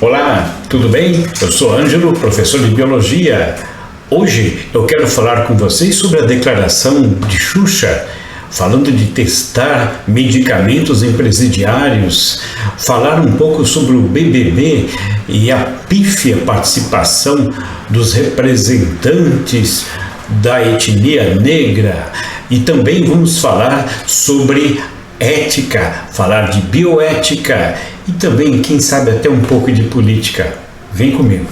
Olá, tudo bem? Eu sou Ângelo, professor de Biologia. Hoje eu quero falar com vocês sobre a declaração de Xuxa, falando de testar medicamentos em presidiários, falar um pouco sobre o BBB e a pífia participação dos representantes da etnia negra, e também vamos falar sobre ética, falar de bioética e também, quem sabe, até um pouco de política. Vem comigo.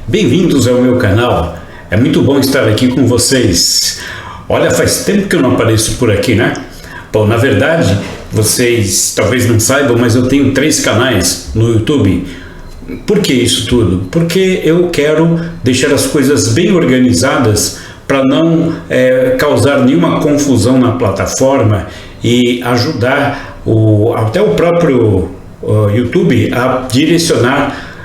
Bem-vindos ao meu canal. É muito bom estar aqui com vocês. Olha, faz tempo que eu não apareço por aqui, né? Bom, na verdade, vocês talvez não saibam, mas eu tenho 3 canais no YouTube. Por que isso tudo? Porque eu quero deixar as coisas bem organizadas para não causar nenhuma confusão na plataforma e ajudar até o próprio YouTube a direcionar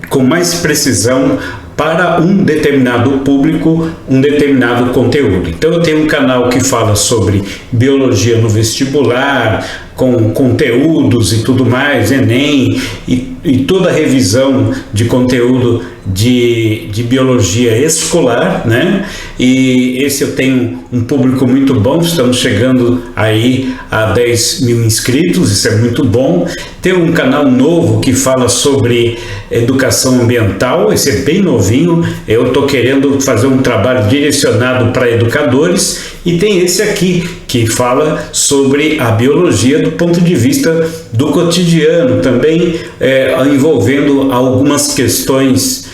com mais precisão para um determinado público, um determinado conteúdo. Então eu tenho um canal que fala sobre biologia no vestibular, com conteúdos e tudo mais, Enem, e toda a revisão de conteúdo de biologia escolar, né? E esse eu tenho um público muito bom, estamos chegando aí a 10 mil inscritos, isso é muito bom. Tem um canal novo que fala sobre educação ambiental, esse é bem novinho, eu estou querendo fazer um trabalho direcionado para educadores, e tem esse aqui que fala sobre a biologia do ponto de vista do cotidiano, também envolvendo algumas questões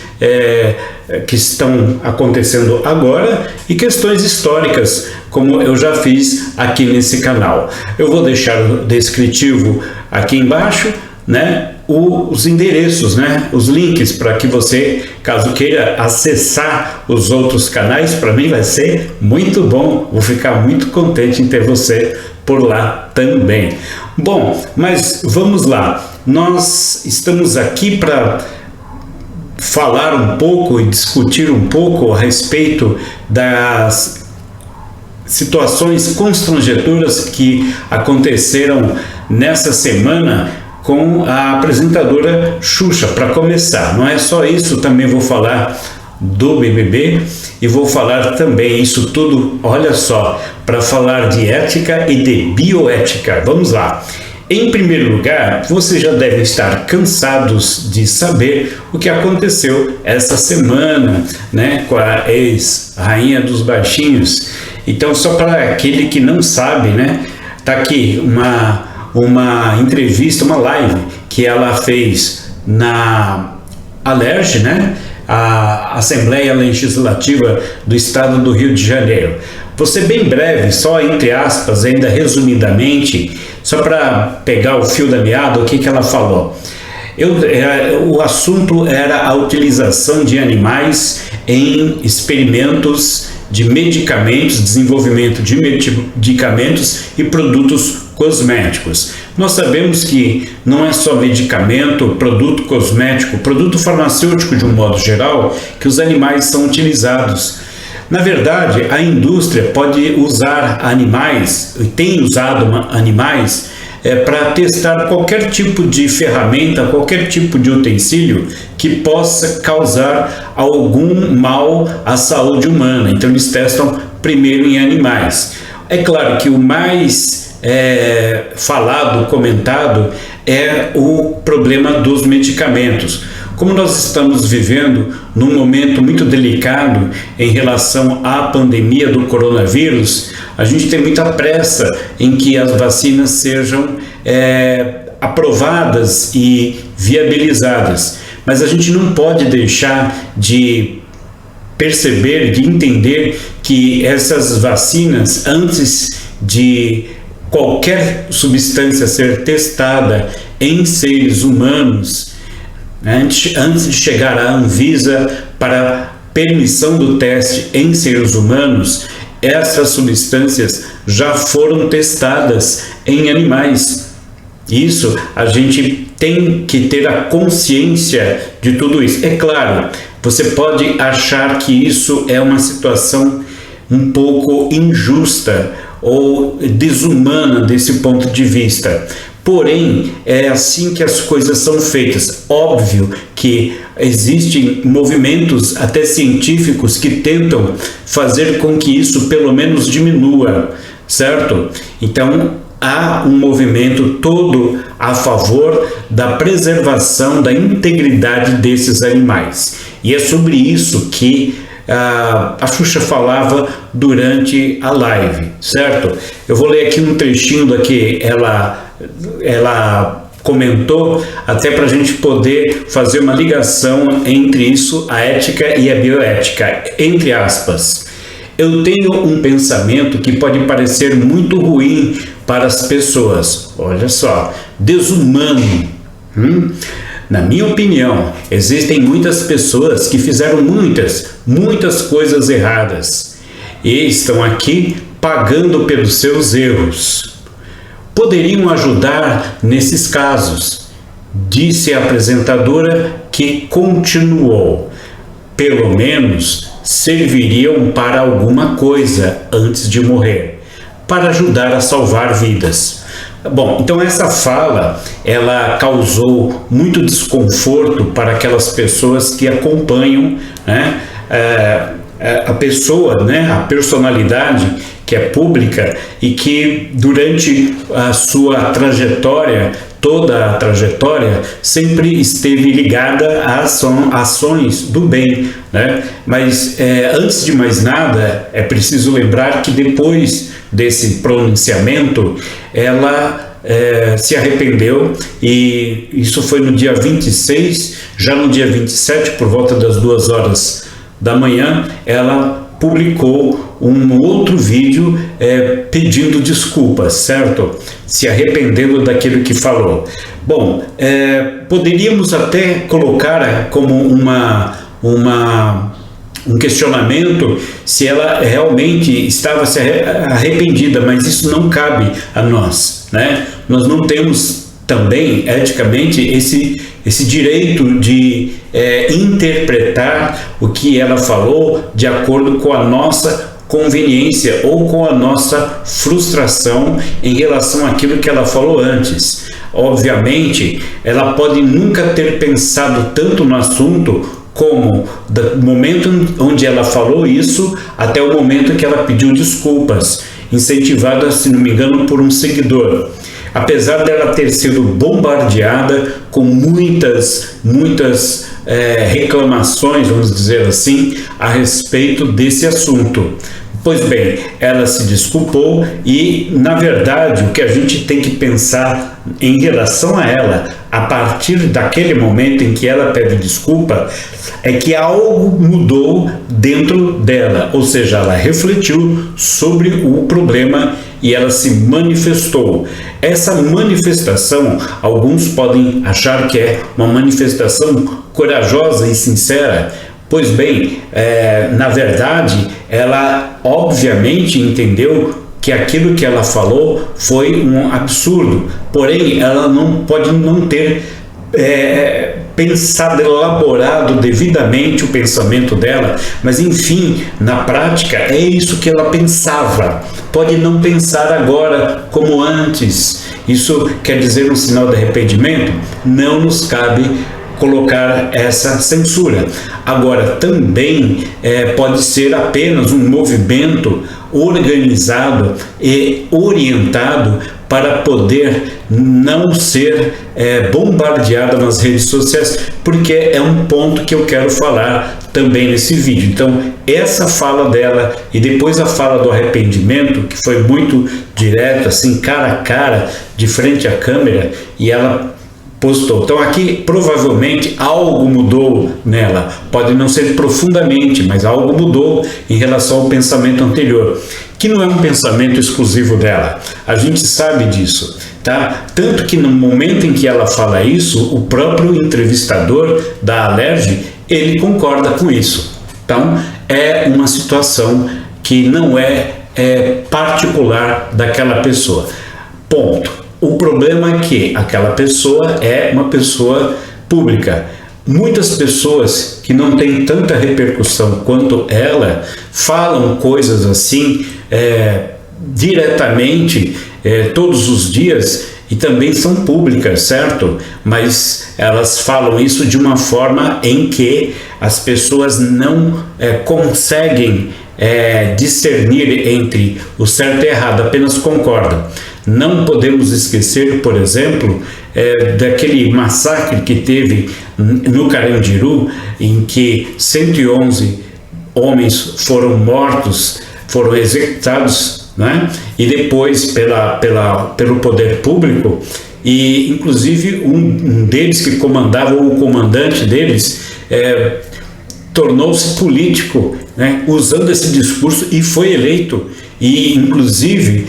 que estão acontecendo agora e questões históricas, como eu já fiz aqui nesse canal. Eu vou deixar o descritivo aqui embaixo, né? Os endereços, né? Os links para que você, caso queira acessar os outros canais, para mim vai ser muito bom. Vou ficar muito contente em ter você por lá também. Bom, mas vamos lá. Nós estamos aqui para falar um pouco e discutir um pouco a respeito das situações constrangedoras que aconteceram nessa semana com a apresentadora Xuxa. Para começar, não é só isso, também vou falar do BBB e vou falar também isso tudo, olha só, para falar de ética e de bioética. Vamos lá. Em primeiro lugar, vocês já devem estar cansados de saber o que aconteceu essa semana, né, com a ex-rainha dos baixinhos. Então, só para aquele que não sabe, né, tá aqui uma entrevista, uma live que ela fez na Alerj, né, a Assembleia Legislativa do Estado do Rio de Janeiro. Vou ser bem breve, só entre aspas, ainda resumidamente, só para pegar o fio da meada, o que ela falou. O assunto era a utilização de animais em experimentos de medicamentos, desenvolvimento de medicamentos e produtos cosméticos. Nós sabemos que não é só medicamento, produto cosmético, produto farmacêutico de um modo geral, que os animais são utilizados. Na verdade, a indústria pode usar animais, e tem usado animais, para testar qualquer tipo de ferramenta, qualquer tipo de utensílio que possa causar algum mal à saúde humana. Então eles testam primeiro em animais. É claro que o mais falado, comentado, é o problema dos medicamentos. Como nós estamos vivendo num momento muito delicado em relação à pandemia do coronavírus, a gente tem muita pressa em que as vacinas sejam aprovadas e viabilizadas. Mas a gente não pode deixar de perceber, de entender que essas vacinas, antes de qualquer substância ser testada em seres humanos, antes de chegar à Anvisa para permissão do teste em seres humanos, essas substâncias já foram testadas em animais. Isso, a gente tem que ter a consciência de tudo isso. É claro, você pode achar que isso é uma situação um pouco injusta ou desumana desse ponto de vista. porém é assim que as coisas são feitas. Óbvio que existem movimentos até científicos que tentam fazer com que isso pelo menos diminua, certo? Então há um movimento todo a favor da preservação da integridade desses animais. E é sobre isso que a Xuxa falava durante a live, certo? Eu vou ler aqui um trechinho da que ela comentou, até para a gente poder fazer uma ligação entre isso, a ética e a bioética, entre aspas. Eu tenho um pensamento que pode parecer muito ruim para as pessoas, olha só, desumano. Na minha opinião, existem muitas pessoas que fizeram muitas coisas erradas e estão aqui pagando pelos seus erros. Poderiam ajudar nesses casos, disse a apresentadora, que continuou. Pelo menos serviriam para alguma coisa antes de morrer, para ajudar a salvar vidas. Bom, então essa fala, ela causou muito desconforto para aquelas pessoas que acompanham, né, a pessoa, né, a personalidade que é pública e que durante a sua trajetória, toda a trajetória, sempre esteve ligada a ações do bem, né? Mas antes de mais nada, é preciso lembrar que depois desse pronunciamento, ela se arrependeu, e isso foi no dia 26, já no dia 27, por volta das 2 horas da manhã, ela publicou um outro vídeo pedindo desculpas, certo? Se arrependendo daquilo que falou. Bom, poderíamos até colocar como um questionamento se ela realmente estava se arrependida, mas isso não cabe a nós, né? Nós não temos também, eticamente, esse direito de interpretar o que ela falou de acordo com a nossa conveniência ou com a nossa frustração em relação àquilo que ela falou antes. Obviamente, ela pode nunca ter pensado tanto no assunto como do momento onde ela falou isso até o momento que ela pediu desculpas, incentivada, se não me engano, por um seguidor. Apesar dela ter sido bombardeada com muitas reclamações, vamos dizer assim, a respeito desse assunto. Pois bem, ela se desculpou e, na verdade, o que a gente tem que pensar em relação a ela, a partir daquele momento em que ela pede desculpa, é que algo mudou dentro dela, ou seja, ela refletiu sobre o problema e ela se manifestou. Essa manifestação, alguns podem achar que é uma manifestação corajosa e sincera. Pois bem, na verdade, ela obviamente entendeu que aquilo que ela falou foi um absurdo, porém ela não pode não ter pensado, elaborado devidamente o pensamento dela, mas enfim, na prática é isso que ela pensava. Pode não pensar agora como antes. Isso quer dizer um sinal de arrependimento? Não nos cabe colocar essa censura. Agora, também pode ser apenas um movimento organizado e orientado para poder não ser bombardeada nas redes sociais, porque é um ponto que eu quero falar também nesse vídeo. Então, essa fala dela e depois a fala do arrependimento, que foi muito direto, assim, cara a cara, de frente à câmera, e ela postou. Então aqui provavelmente algo mudou nela, pode não ser profundamente, mas algo mudou em relação ao pensamento anterior, que não é um pensamento exclusivo dela, a gente sabe disso, tá? Tanto que no momento em que ela fala isso, o próprio entrevistador da Alerj, ele concorda com isso. Então é uma situação que não é particular daquela pessoa, ponto. O problema é que aquela pessoa é uma pessoa pública. Muitas pessoas que não têm tanta repercussão quanto ela falam coisas assim diretamente todos os dias, e também são públicas, certo? Mas elas falam isso de uma forma em que as pessoas não conseguem discernir entre o certo e errado, apenas concordam. Não podemos esquecer, por exemplo, daquele massacre que teve no Carandiru, em que 111 homens foram mortos, foram executados, né? E depois pelo poder público, e inclusive um deles que comandava, o comandante deles, tornou-se político, né? Usando esse discurso, e foi eleito. E inclusive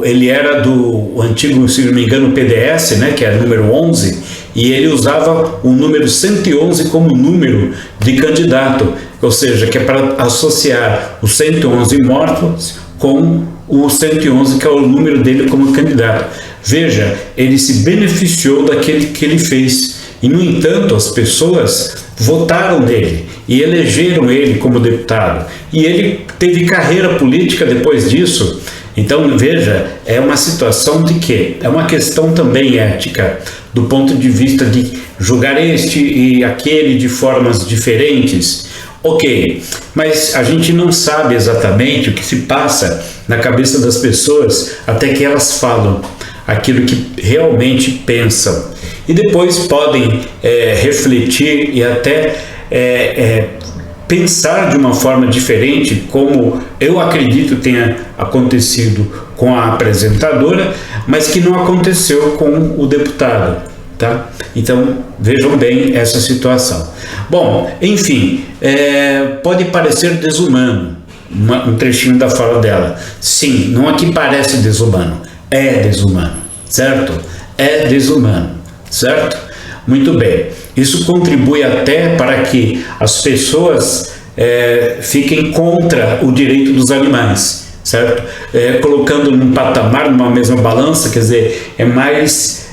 ele era do antigo, se não me engano, PDS, né? Que era o número 11, e ele usava o número 111 como número de candidato, ou seja, que é para associar os 111 mortos com o 111, que é o número dele como candidato. Veja, ele se beneficiou daquele que ele fez, e no entanto as pessoas votaram nele e elegeram ele como deputado, e ele teve carreira política depois disso. Então veja, é uma situação de que é uma questão também ética, do ponto de vista de julgar este e aquele de formas diferentes. Ok, mas a gente não sabe exatamente o que se passa na cabeça das pessoas até que elas falam aquilo que realmente pensam, e depois podem refletir e até pensar de uma forma diferente, como eu acredito tenha acontecido com a apresentadora, mas que não aconteceu com o deputado, tá? Então vejam bem essa situação. Bom, enfim, pode parecer desumano um trechinho da fala dela. Sim, não é que parece desumano, é desumano, certo? É desumano, certo? Muito bem. Isso contribui até para que as pessoas fiquem contra o direito dos animais, certo? Colocando num patamar, numa mesma balança, quer dizer, é mais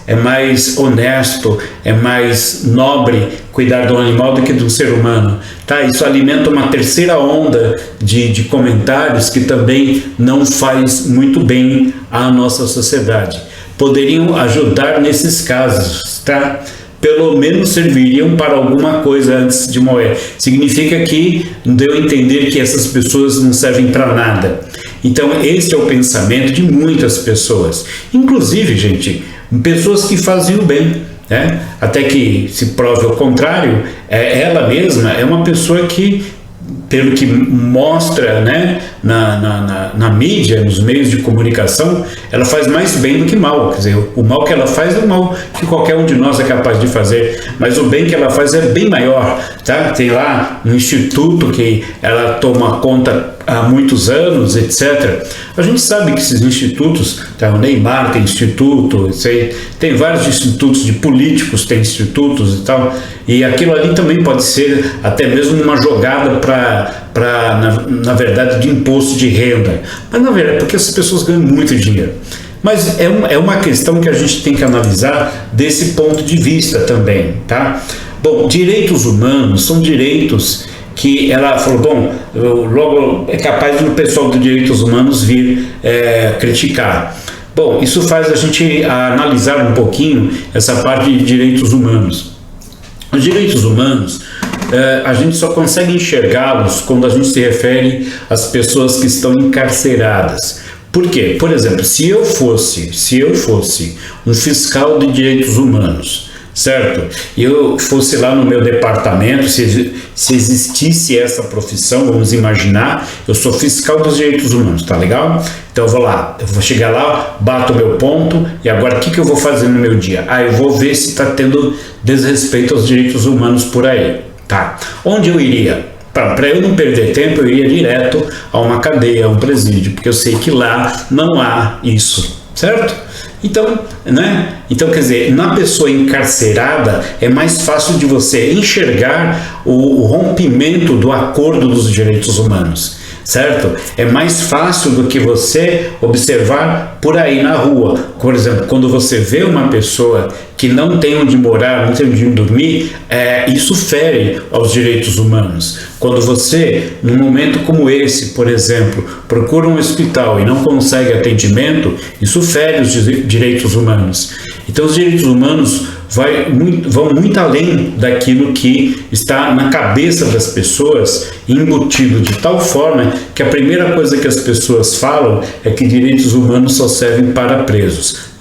honesto, é mais nobre cuidar do animal do que do ser humano, tá? Isso alimenta uma terceira onda de comentários que também não faz muito bem à nossa sociedade. Poderiam ajudar nesses casos, tá? Pelo menos serviriam para alguma coisa antes de morrer. Significa que deu a entender que essas pessoas não servem para nada. Então esse é o pensamento de muitas pessoas, inclusive, gente, pessoas que faziam bem, né? Até que se prove o contrário. Ela mesma é uma pessoa que, pelo que mostra, né, na mídia, nos meios de comunicação, ela faz mais bem do que mal. Quer dizer, o mal que ela faz é o mal que qualquer um de nós é capaz de fazer, mas o bem que ela faz é bem maior, tá? Tem lá um instituto que ela toma conta há muitos anos, etc. A gente sabe que esses institutos, tá? O Neymar tem instituto, tem vários institutos de políticos, tem institutos e tal, e aquilo ali também pode ser até mesmo uma jogada na verdade, de imposto de renda, mas na verdade porque as pessoas ganham muito dinheiro. Mas é uma questão que a gente tem que analisar desse ponto de vista também, tá? Bom, direitos humanos são direitos que ela falou, bom, logo é capaz do pessoal dos direitos humanos vir criticar. Bom, isso faz a gente analisar um pouquinho essa parte de direitos humanos. Os direitos humanos, a gente só consegue enxergá-los quando a gente se refere às pessoas que estão encarceradas. Por quê? Por exemplo, se eu fosse um fiscal de direitos humanos, certo? E eu fosse lá no meu departamento, se existisse essa profissão, vamos imaginar, eu sou fiscal dos direitos humanos, tá legal? Então eu vou lá, eu vou chegar lá, bato o meu ponto, e agora o que eu vou fazer no meu dia? Eu vou ver se está tendo desrespeito aos direitos humanos por aí, tá? Onde eu iria? Para eu não perder tempo, eu iria direto a uma cadeia, a um presídio, porque eu sei que lá não há isso, certo? Então, né? Então, quer dizer, na pessoa encarcerada é mais fácil de você enxergar o rompimento do acordo dos direitos humanos. certo? É mais fácil do que você observar por aí na rua. Por exemplo, quando você vê uma pessoa que não tem onde morar, não tem onde dormir, isso fere aos direitos humanos. Quando você, num momento como esse, por exemplo, procura um hospital e não consegue atendimento, isso fere os direitos humanos. Então, os direitos humanos vão muito além daquilo que está na cabeça das pessoas, embutido de tal forma que a primeira coisa que as pessoas falam é que direitos humanos só servem para presos.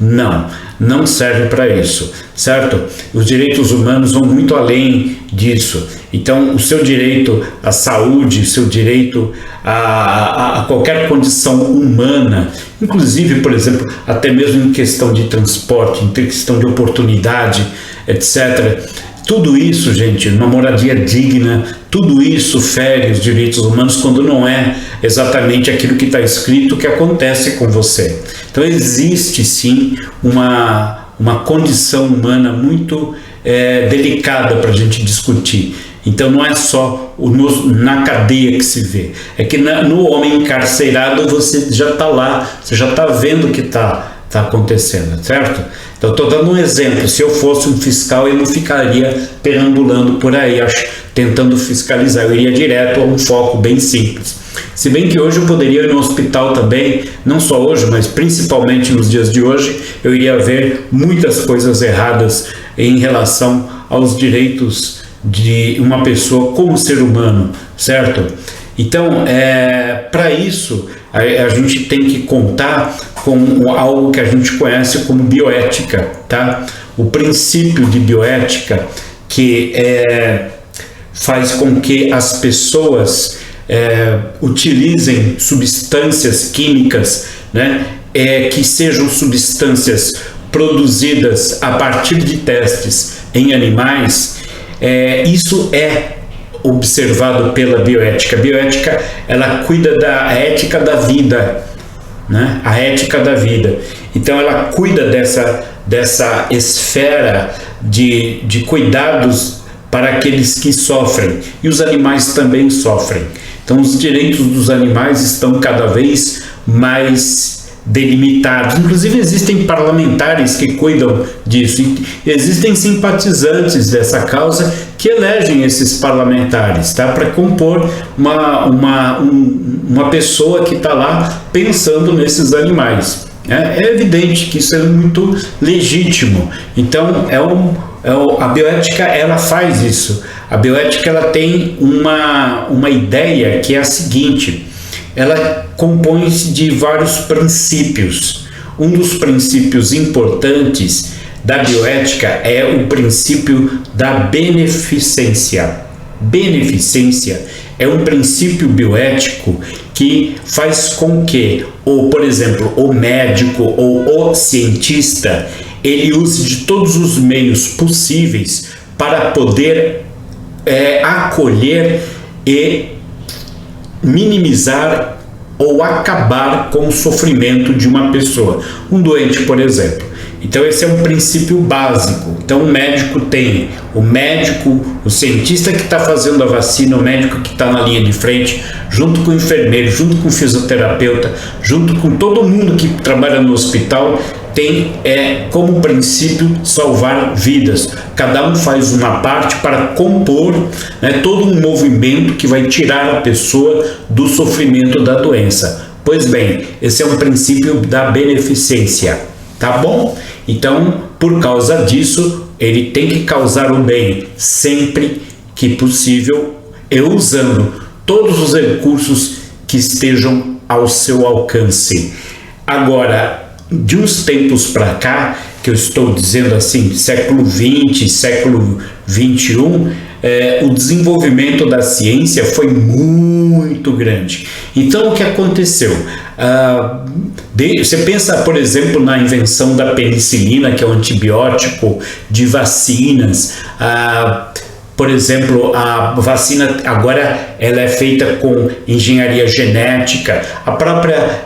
Não serve para isso, certo? Os direitos humanos vão muito além disso. Então, o seu direito à saúde, o seu direito a qualquer condição humana, inclusive, por exemplo, até mesmo em questão de transporte, em questão de oportunidade, etc. Tudo isso, gente, uma moradia digna, tudo isso fere os direitos humanos quando não é exatamente aquilo que está escrito que acontece com você. Então existe sim uma condição humana muito delicada para a gente discutir. Então não é só na cadeia que se vê, é que no homem encarcerado você já está lá, você já está vendo o que está acontecendo, certo? Então estou dando um exemplo. Se eu fosse um fiscal, eu não ficaria perambulando por aí, tentando fiscalizar, eu iria direto a um foco bem simples. Se bem que hoje eu poderia ir no hospital também, não só hoje, mas principalmente nos dias de hoje, eu iria ver muitas coisas erradas em relação aos direitos de uma pessoa como ser humano, certo? Então, para isso, a gente tem que contar com algo que a gente conhece como bioética, tá? O princípio de bioética que faz com que as pessoas utilizem substâncias químicas, né? Que sejam substâncias produzidas a partir de testes em animais. Isso é observado pela bioética. A bioética, ela cuida da ética da vida, né? A ética da vida. Então ela cuida dessa esfera de cuidados para aqueles que sofrem, e os animais também sofrem. Então os direitos dos animais estão cada vez mais delimitados. Inclusive existem parlamentares que cuidam disso, e existem simpatizantes dessa causa que elegem esses parlamentares, tá? Para compor uma pessoa que está lá pensando nesses animais. É evidente que isso é muito legítimo. Então a bioética, ela faz isso. A bioética, ela tem uma ideia que é a seguinte: ela compõe-se de vários princípios. Um dos princípios importantes da bioética é o princípio da beneficência. Beneficência é um princípio bioético que faz com que, por exemplo, o médico ou o cientista, ele use de todos os meios possíveis para poder acolher e minimizar ou acabar com o sofrimento de uma pessoa, um doente, por exemplo. Então esse é um princípio básico. Então o médico tem o cientista que está fazendo a vacina, o médico que está na linha de frente, junto com o enfermeiro, junto com o fisioterapeuta, junto com todo mundo que trabalha no hospital, tem como princípio salvar vidas. Cada um faz uma parte para compor, né, todo um movimento que vai tirar a pessoa do sofrimento da doença. Pois bem, esse é um princípio da beneficência, tá bom? Então, por causa disso, ele tem que causar o bem sempre que possível e usando todos os recursos que estejam ao seu alcance. Agora, de uns tempos para cá, que eu estou dizendo assim, século XX, século XXI, o desenvolvimento da ciência foi muito grande. Então, o que aconteceu? Você pensa, por exemplo, na invenção da penicilina, que é um antibiótico de vacinas. Por exemplo, a vacina agora ela é feita com engenharia genética, a própria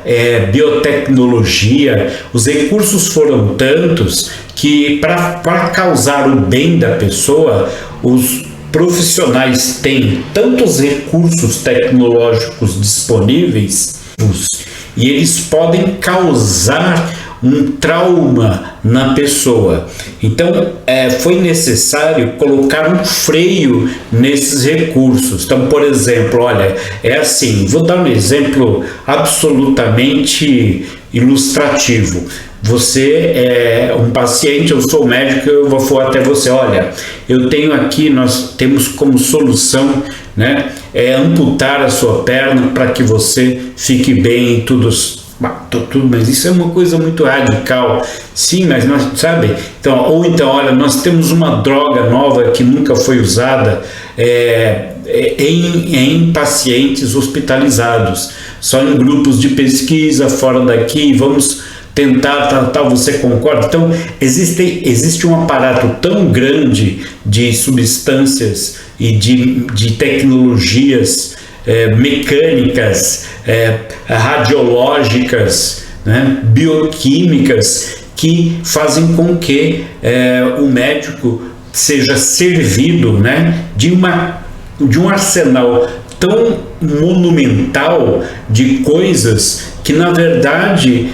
biotecnologia. Os recursos foram tantos que, para causar o bem da pessoa, os profissionais têm tantos recursos tecnológicos disponíveis e eles podem causar um trauma na pessoa. Então, foi necessário colocar um freio nesses recursos. Então, por exemplo, olha, é assim, vou dar um exemplo absolutamente ilustrativo. Você é um paciente, eu sou médico, eu vou falar até você, olha, eu tenho aqui, nós temos como solução, né, amputar a sua perna para que você fique bem, tudo, mas isso é uma coisa muito radical. Sim, mas nós, sabe? Então, ou então, olha, nós temos uma droga nova que nunca foi usada em pacientes hospitalizados, só em grupos de pesquisa fora daqui, vamos tentar, tal, você concorda? Então, existe um aparato tão grande de substâncias e de tecnologias mecânicas, radiológicas, né, bioquímicas, que fazem com que o médico seja servido, né, de um arsenal tão monumental de coisas que, na verdade,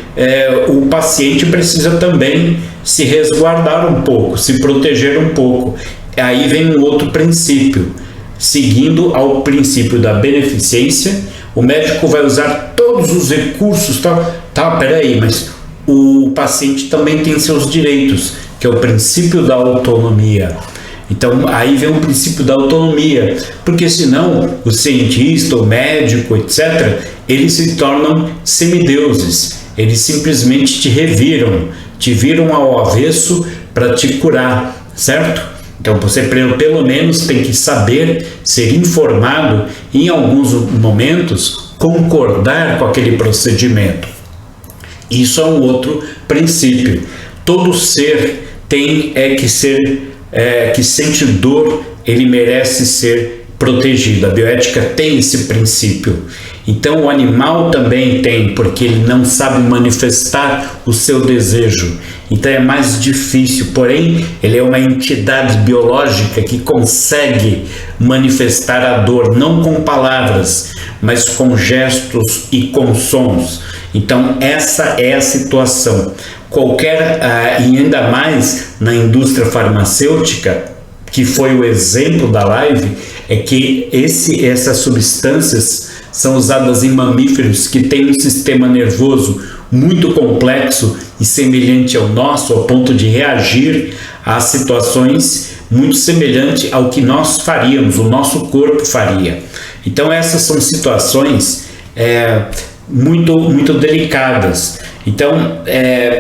o paciente precisa também se resguardar um pouco, se proteger um pouco. Aí vem um outro princípio. Seguindo ao princípio da beneficência, o médico vai usar todos os recursos, peraí, mas o paciente também tem seus direitos, que é o princípio da autonomia. Então, aí vem o princípio da autonomia, porque senão o cientista, o médico, etc., eles se tornam semideuses, eles simplesmente te viram ao avesso para te curar, certo? Então, você pelo menos tem que saber, ser informado e, em alguns momentos, concordar com aquele procedimento. Isso é um outro princípio. Todo ser que sente dor, ele merece ser protegido. A bioética tem esse princípio. Então, o animal também tem, porque ele não sabe manifestar o seu desejo. Então é mais difícil, porém ele é uma entidade biológica que consegue manifestar a dor, não com palavras, mas com gestos e com sons. Então essa é a situação. E ainda mais na indústria farmacêutica, que foi o exemplo da live, é que essas substâncias são usadas em mamíferos que têm um sistema nervoso muito complexo e semelhante ao nosso, ao ponto de reagir a situações muito semelhantes ao que nós faríamos, o nosso corpo faria. Então essas são situações muito, muito delicadas. Então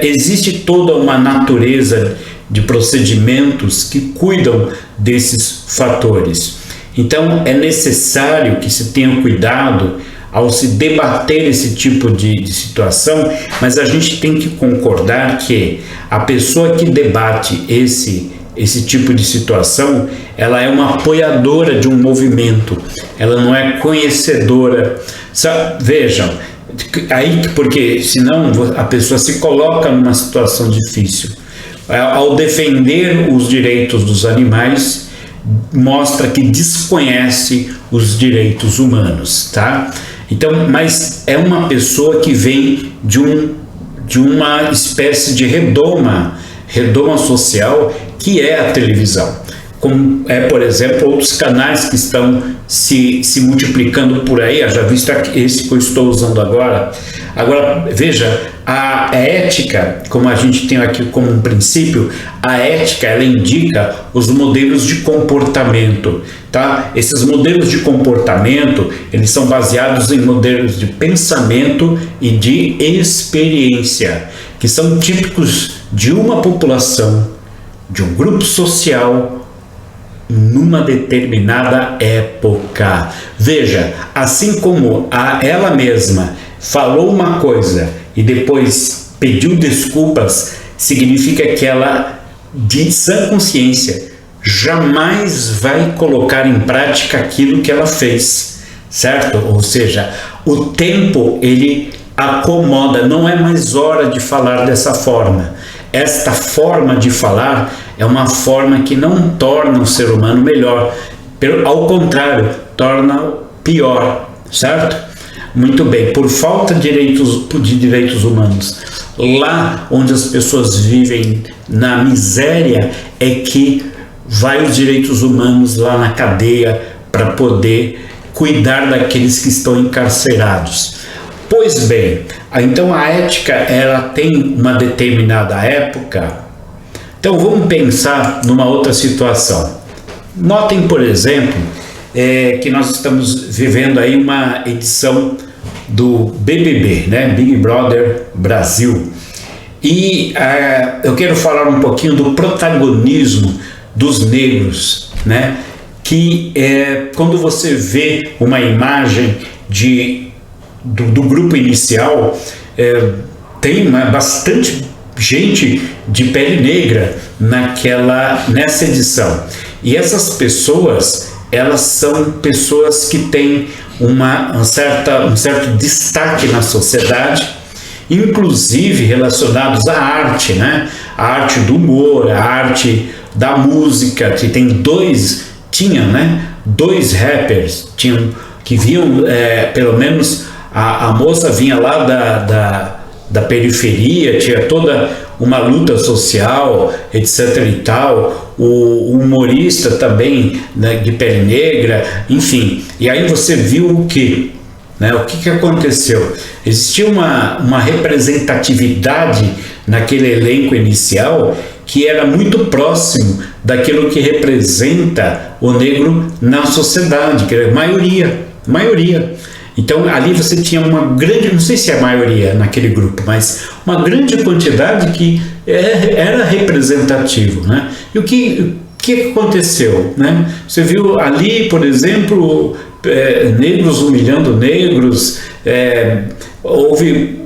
existe toda uma natureza de procedimentos que cuidam desses fatores. Então é necessário que se tenha cuidado ao se debater esse tipo de situação, mas a gente tem que concordar que a pessoa que debate esse tipo de situação, ela é uma apoiadora de um movimento, ela não é conhecedora. Vejam, porque senão a pessoa se coloca numa situação difícil. Ao defender os direitos dos animais, mostra que desconhece os direitos humanos, tá? Então, mas é uma pessoa que vem de uma espécie de redoma social, que é a televisão. Como por exemplo, outros canais que estão se multiplicando por aí, já visto esse que eu estou usando agora. Agora, veja, a ética, como a gente tem aqui como um princípio, a ética, ela indica os modelos de comportamento, tá? Esses modelos de comportamento, eles são baseados em modelos de pensamento e de experiência, que são típicos de uma população, de um grupo social, numa determinada época. Veja, assim como ela mesma falou uma coisa e depois pediu desculpas, significa que ela, de sã consciência, jamais vai colocar em prática aquilo que ela fez, certo? Ou seja, o tempo, ele acomoda, não é mais hora de falar dessa forma. Esta forma de falar é uma forma que não torna o ser humano melhor, ao contrário, torna pior, certo? Muito bem, por falta de direitos humanos, lá onde as pessoas vivem na miséria, é que vai os direitos humanos lá na cadeia para poder cuidar daqueles que estão encarcerados. Pois bem, então a ética, ela tem uma determinada época. Então vamos pensar numa outra situação. Notem, por exemplo, que nós estamos vivendo aí uma edição do BBB, né? Big Brother Brasil. E eu quero falar um pouquinho do protagonismo dos negros, né? Que quando você vê uma imagem do grupo inicial, tem bastante gente de pele negra nessa edição. E essas pessoas, elas são pessoas que têm um certo destaque na sociedade, inclusive relacionados à arte, né? A arte do humor, a arte da música, que tinha, né? Dois rappers que vinham, pelo menos a moça vinha lá da periferia, tinha toda uma luta social, etc. e tal, o humorista também, né, de pele negra, enfim. E aí você viu o quê? Né? O que aconteceu? Existia uma representatividade naquele elenco inicial que era muito próximo daquilo que representa o negro na sociedade, que era maioria. Então ali você tinha uma grande, não sei se é a maioria naquele grupo, mas uma grande quantidade que era representativo, né? E o que aconteceu, né? Você viu ali, por exemplo, negros humilhando negros, houve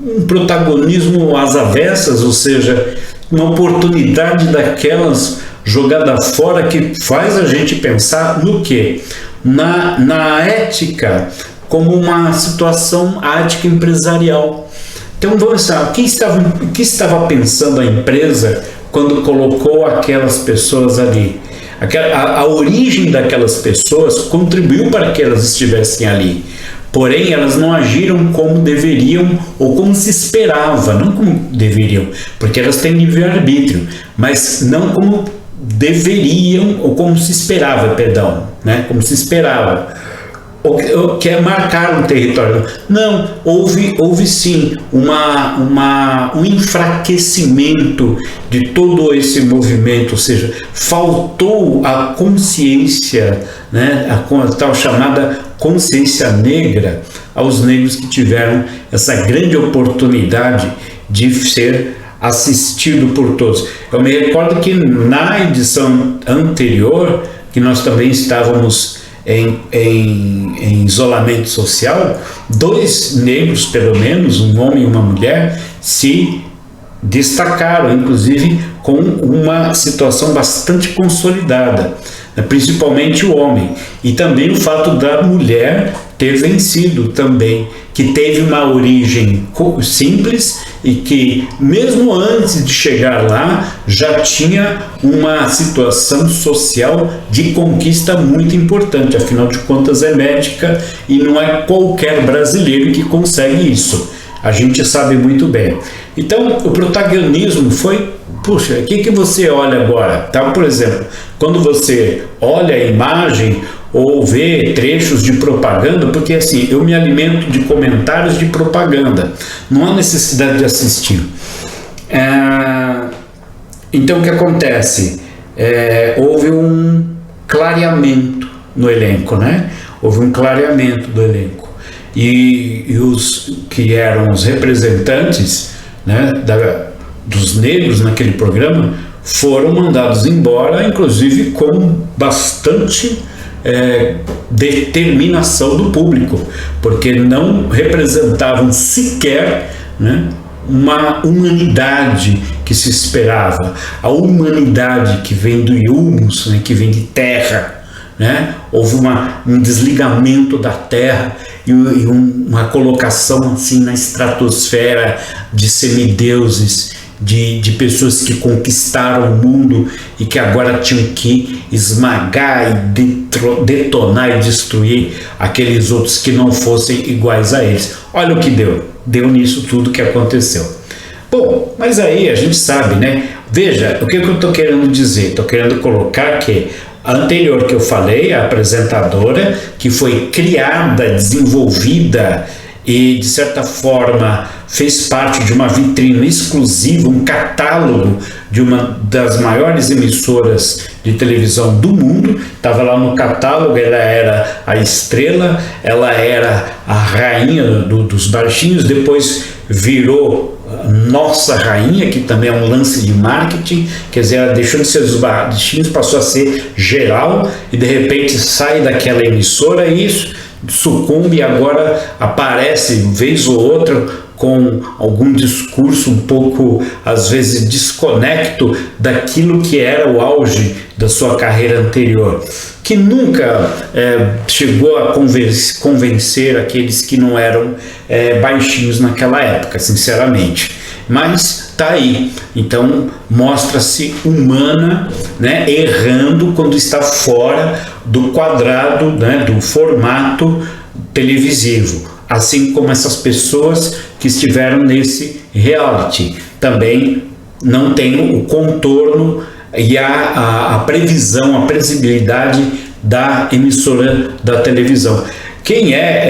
um protagonismo às avessas, ou seja, uma oportunidade daquelas jogada fora, que faz a gente pensar no quê? Na ética, como uma situação ética empresarial. Então vamos pensar, o que estava pensando a empresa quando colocou aquelas pessoas ali? A origem daquelas pessoas contribuiu para que elas estivessem ali. Porém, elas não agiram como deveriam ou como se esperava, não como deveriam, porque elas têm livre-arbítrio, mas não como deveriam ou como se esperava, né? Como se esperava. Ou quer marcar um território. Não, houve sim um enfraquecimento de todo esse movimento, ou seja, faltou a consciência, né, a tal chamada consciência negra aos negros que tiveram essa grande oportunidade de ser assistido por todos. Eu me recordo que na edição anterior, que nós também estávamos em isolamento social, 2 negros, pelo menos, um homem e uma mulher, se destacaram, inclusive com uma situação bastante consolidada, principalmente o homem, e também o fato da mulher ter vencido também, que teve uma origem simples e que mesmo antes de chegar lá já tinha uma situação social de conquista muito importante, afinal de contas é médica e não é qualquer brasileiro que consegue isso, a gente sabe muito bem. Então o protagonismo foi, puxa, o que você olha agora? Tá? Por exemplo, quando você olha a imagem ou vê trechos de propaganda, porque assim, eu me alimento de comentários de propaganda, não há necessidade de assistir. Então o que acontece? Houve um clareamento no elenco, né? Houve um clareamento do elenco. E os que eram os representantes, né, dos negros naquele programa foram mandados embora, inclusive com bastante determinação do público, porque não representavam sequer, né, uma humanidade que se esperava, a humanidade que vem do humus, né, que vem de terra, né? Houve um desligamento da terra e uma colocação assim na estratosfera de semideuses de pessoas que conquistaram o mundo e que agora tinham que esmagar e detonar e destruir aqueles outros que não fossem iguais a eles. Olha o que deu nisso tudo que aconteceu. Bom, mas aí a gente sabe, né? Veja, o que eu estou querendo dizer? Estou querendo colocar que a anterior que eu falei, a apresentadora, que foi criada, desenvolvida e, de certa forma, fez parte de uma vitrine exclusiva, um catálogo de uma das maiores emissoras de televisão do mundo. Estava lá no catálogo, ela era a estrela, ela era a rainha dos baixinhos, depois virou nossa rainha, que também é um lance de marketing, quer dizer, ela deixou de ser dos baixinhos, passou a ser geral, e de repente sai daquela emissora e isso sucumbe e agora aparece vez ou outra com algum discurso um pouco, às vezes, desconecto daquilo que era o auge da sua carreira anterior, que nunca chegou a convencer aqueles que não eram baixinhos naquela época, sinceramente. Mas está aí, então mostra-se humana, né, errando quando está fora do quadrado, né, do formato televisivo, assim como essas pessoas que estiveram nesse reality também não têm o contorno e a previsão, a previsibilidade da emissora da televisão.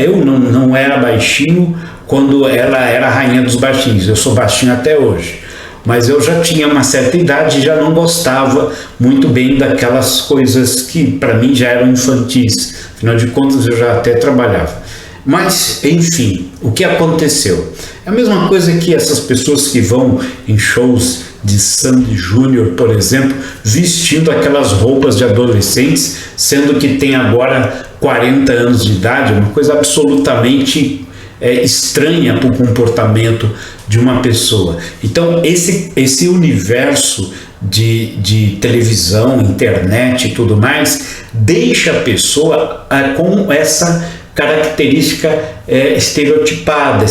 Eu não era baixinho quando ela era a rainha dos baixinhos, eu sou baixinho até hoje, mas eu já tinha uma certa idade e já não gostava muito bem daquelas coisas que para mim já eram infantis, afinal de contas eu já até trabalhava. Mas, enfim, o que aconteceu? É a mesma coisa que essas pessoas que vão em shows de Sandy Júnior, por exemplo, vestindo aquelas roupas de adolescentes, sendo que tem agora 40 anos de idade, uma coisa absolutamente estranha para o comportamento de uma pessoa. Então, esse universo de televisão, internet e tudo mais, deixa a pessoa com essa característica estereotipada,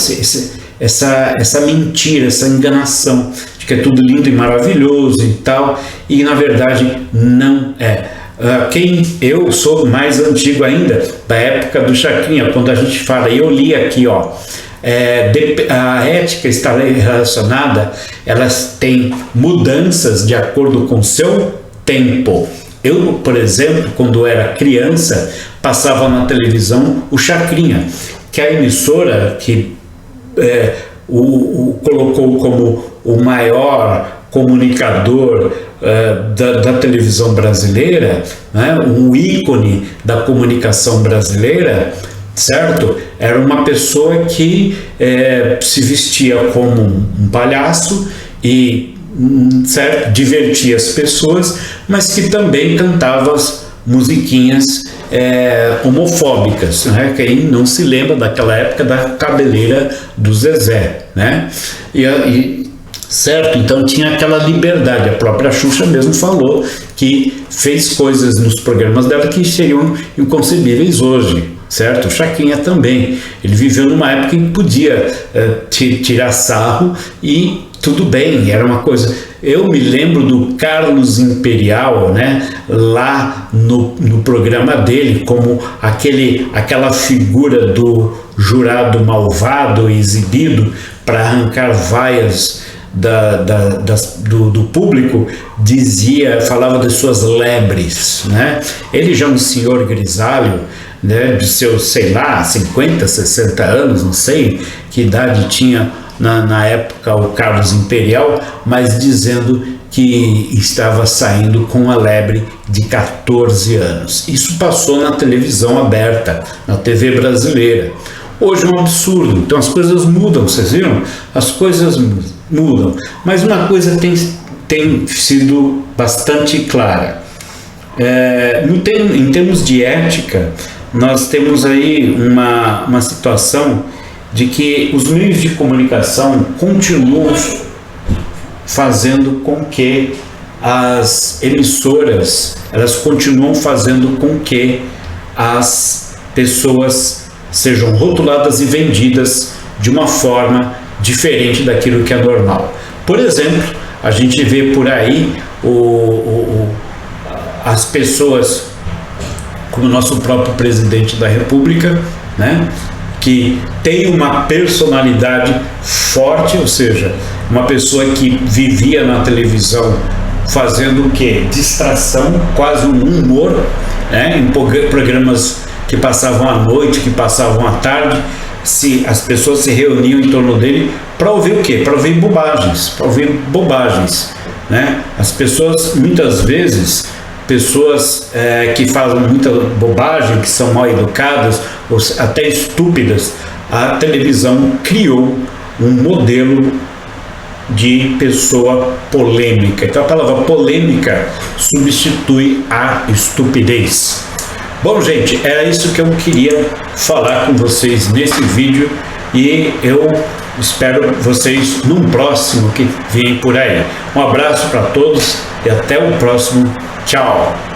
essa mentira, essa enganação de que é tudo lindo e maravilhoso e tal, e na verdade não é. Eu sou mais antigo ainda, da época do Chacrinha, quando a gente fala, eu li aqui, ó, a ética está relacionada, elas têm mudanças de acordo com o seu tempo. Eu, por exemplo, quando era criança, passava na televisão o Chacrinha, que é a emissora que o colocou como o maior comunicador da televisão brasileira, né? Um ícone da comunicação brasileira, certo? Era uma pessoa que se vestia como um palhaço e certo? Divertia as pessoas, mas que também cantava as musiquinhas homofóbicas, né? Quem não se lembra daquela época da cabeleira do Zezé, né? Certo? Então tinha aquela liberdade. A própria Xuxa mesmo falou que fez coisas nos programas dela que seriam inconcebíveis hoje, certo? O Chacrinha também. Ele viveu numa época em que podia tirar sarro e tudo bem, era uma coisa. Eu me lembro do Carlos Imperial, né, lá no programa dele, como aquela figura do jurado malvado e exibido para arrancar vaias do público, falava das suas lebres, né? Ele já é um senhor grisalho, né, de seus, sei lá, 50, 60 anos, não sei que idade tinha na época o Carlos Imperial, mas dizendo que estava saindo com a lebre de 14 anos. Isso passou na televisão aberta, na TV brasileira. Hoje é um absurdo, então as coisas mudam, vocês viram? As coisas mudam, mas uma coisa tem sido bastante clara. Em termos de ética, nós temos aí uma situação de que os meios de comunicação continuam fazendo com que as emissoras, elas continuam fazendo com que as pessoas sejam rotuladas e vendidas de uma forma diferente daquilo que é normal. Por exemplo, a gente vê por aí as pessoas, como o nosso próprio presidente da República, né, que tem uma personalidade forte, ou seja, uma pessoa que vivia na televisão fazendo o quê? Distração, quase um humor, né, em programas que passavam à noite, que passavam à tarde, as pessoas se reuniam em torno dele para ouvir o quê? Para ouvir bobagens, né? As pessoas, muitas vezes, que fazem muita bobagem, que são mal educadas ou até estúpidas, a televisão criou um modelo de pessoa polêmica. Então a palavra polêmica substitui a estupidez. Bom, gente, era isso que eu queria falar com vocês nesse vídeo e eu espero vocês num próximo que vem por aí. Um abraço para todos e até o próximo. Tchau!